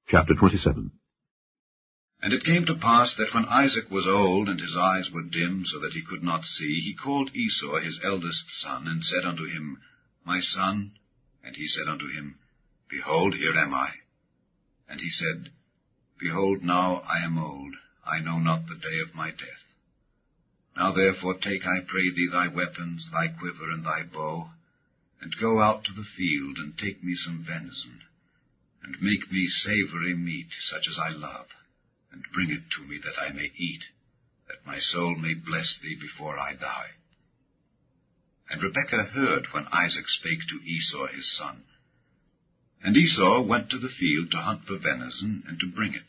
Chapter 27. And it came to pass that when Isaac was old, and his eyes were dim, so that he could not see, he called Esau his eldest son, and said unto him, My son. And he said unto him, Behold, here am I. And he said, Behold, now I am old, I know not the day of my death. Now therefore take, I pray thee, thy weapons, thy quiver, and thy bow, and go out to the field, and take me some venison, and make me savory meat, such as I love, and bring it to me, that I may eat, that my soul may bless thee before I die. And Rebekah heard when Isaac spake to Esau his son. And Esau went to the field to hunt for venison, and to bring it.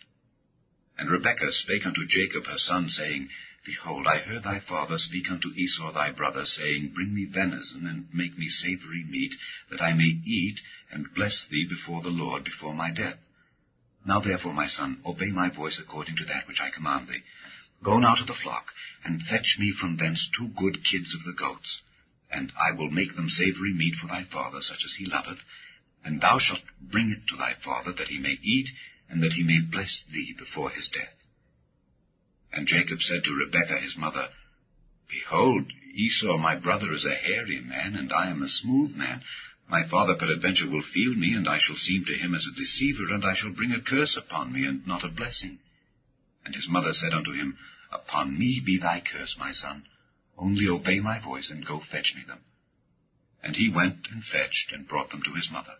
And Rebekah spake unto Jacob her son, saying, Behold, I heard thy father speak unto Esau thy brother, saying, Bring me venison, and make me savory meat, that I may eat, and bless thee before the Lord, before my death. Now therefore, my son, obey my voice according to that which I command thee. Go now to the flock, and fetch me from thence 2 good kids of the goats, and I will make them savory meat for thy father, such as he loveth, and thou shalt bring it to thy father, that he may eat, and that he may bless thee before his death. And Jacob said to Rebekah his mother, Behold, Esau my brother is a hairy man, and I am a smooth man. My father peradventure will feel me, and I shall seem to him as a deceiver, and I shall bring a curse upon me, and not a blessing. And his mother said unto him, Upon me be thy curse, my son. Only obey my voice, and go fetch me them. And he went and fetched, and brought them to his mother.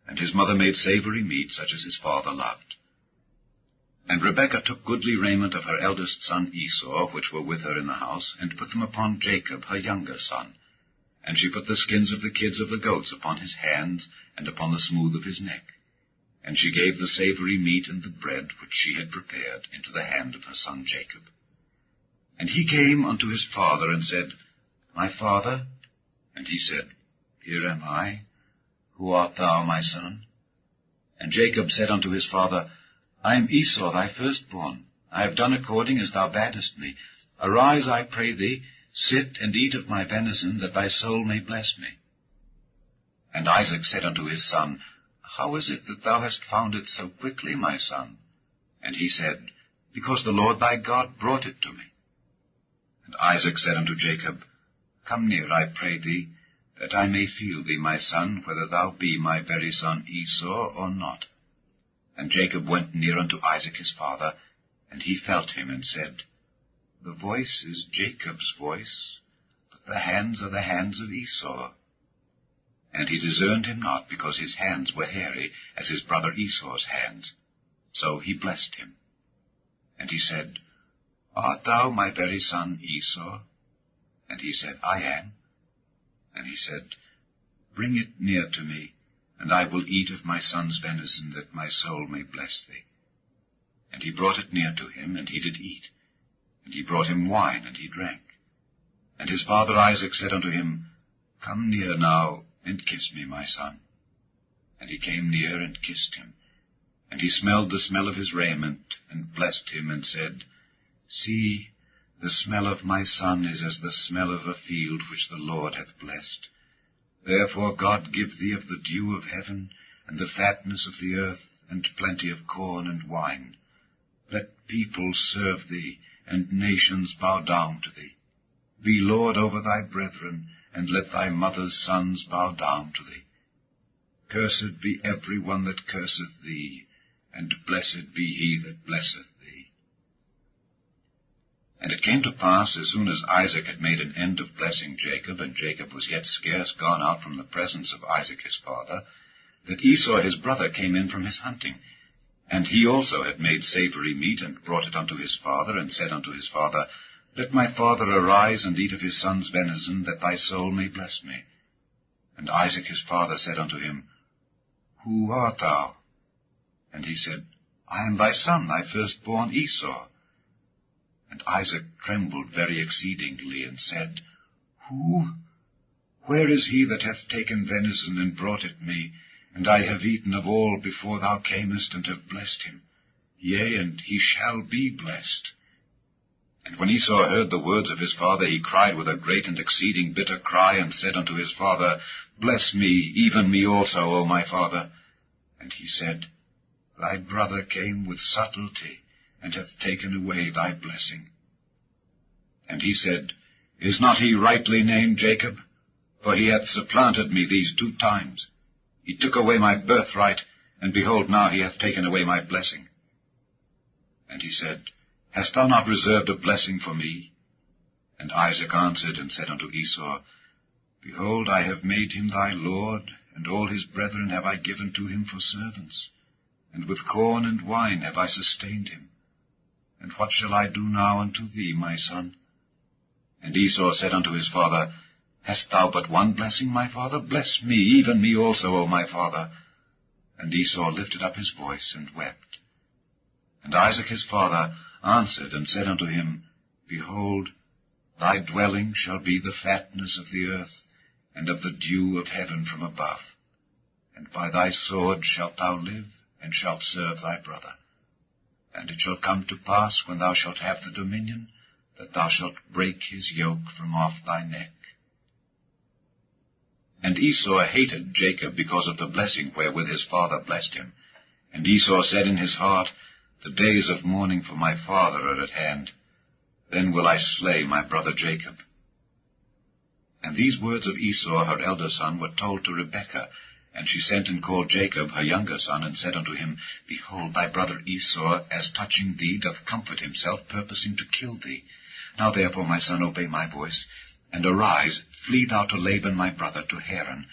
And his mother made savory meat, such as his father loved. And Rebekah took goodly raiment of her eldest son Esau, which were with her in the house, and put them upon Jacob her younger son. And she put the skins of the kids of the goats upon his hands, and upon the smooth of his neck. And she gave the savory meat and the bread which she had prepared into the hand of her son Jacob. And he came unto his father, and said, My father? And he said, Here am I. Who art thou, my son? And Jacob said unto his father, I am Esau thy firstborn. I have done according as thou badest me. Arise, I pray thee, sit and eat of my venison, that thy soul may bless me. And Isaac said unto his son, How is it that thou hast found it so quickly, my son? And he said, Because the Lord thy God brought it to me. And Isaac said unto Jacob, Come near, I pray thee, that I may feel thee, my son, whether thou be my very son Esau or not. And Jacob went near unto Isaac his father, and he felt him, and said, The voice is Jacob's voice, but the hands are the hands of Esau. And he discerned him not, because his hands were hairy, as his brother Esau's hands. So he blessed him. And he said, Art thou my very son Esau? And he said, I am. And he said, Bring it near to me, and I will eat of my son's venison, that my soul may bless thee. And he brought it near to him, and he did eat. And he brought him wine, and he drank. And his father Isaac said unto him, Come near now, and kiss me, my son. And he came near, and kissed him. And he smelled the smell of his raiment, and blessed him, and said, See, the smell of my son is as the smell of a field which the Lord hath blessed. Therefore God give thee of the dew of heaven, and the fatness of the earth, and plenty of corn and wine. Let peoples serve thee, and nations bow down to thee. Be Lord over thy brethren, and let thy mother's sons bow down to thee. Cursed be every one that curseth thee, and blessed be he that blesseth thee. And it came to pass, as soon as Isaac had made an end of blessing Jacob, and Jacob was yet scarce gone out from the presence of Isaac his father, that Esau his brother came in from his hunting. And he also had made savory meat, and brought it unto his father, and said unto his father, Let my father arise, and eat of his son's venison, that thy soul may bless me. And Isaac his father said unto him, Who art thou? And he said, I am thy son, thy firstborn Esau. And Isaac trembled very exceedingly, and said, Who? Where is he that hath taken venison, and brought it me? And I have eaten of all before thou camest, and have blessed him. Yea, and he shall be blessed. And when Esau heard the words of his father, he cried with a great and exceeding bitter cry, and said unto his father, Bless me, even me also, O my father. And he said, Thy brother came with subtlety, and hath taken away thy blessing. And he said, Is not he rightly named Jacob? For he hath supplanted me these 2 times. He took away my birthright, and behold, now he hath taken away my blessing. And he said, Hast thou not reserved a blessing for me? And Isaac answered and said unto Esau, Behold, I have made him thy lord, and all his brethren have I given to him for servants, and with corn and wine have I sustained him. And what shall I do now unto thee, my son? And Esau said unto his father, Hast thou but one blessing, my father? Bless me, even me also, O my father. And Esau lifted up his voice and wept. And Isaac his father answered and said unto him, Behold, thy dwelling shall be the fatness of the earth, and of the dew of heaven from above. And by thy sword shalt thou live, and shalt serve thy brother. And it shall come to pass, when thou shalt have the dominion, that thou shalt break his yoke from off thy neck. And Esau hated Jacob because of the blessing wherewith his father blessed him. And Esau said in his heart, The days of mourning for my father are at hand. Then will I slay my brother Jacob. And these words of Esau her elder son were told to Rebekah. And she sent and called Jacob her younger son, and said unto him, Behold, thy brother Esau, as touching thee, doth comfort himself, purposing to kill thee. Now therefore, my son, obey my voice, and arise, flee thou to Laban my brother, to Haran,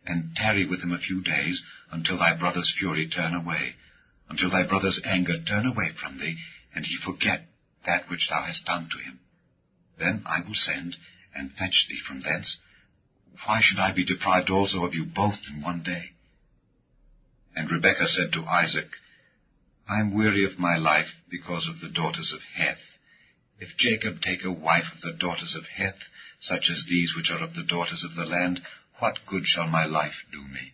and tarry with him a few days, until thy brother's fury turn away, until thy brother's anger turn away from thee, and he forget that which thou hast done to him. Then I will send, and fetch thee from thence. Why should I be deprived also of you both in one day? And Rebekah said to Isaac, I am weary of my life because of the daughters of Heth. If Jacob take a wife of the daughters of Heth, such as these which are of the daughters of the land, what good shall my life do me?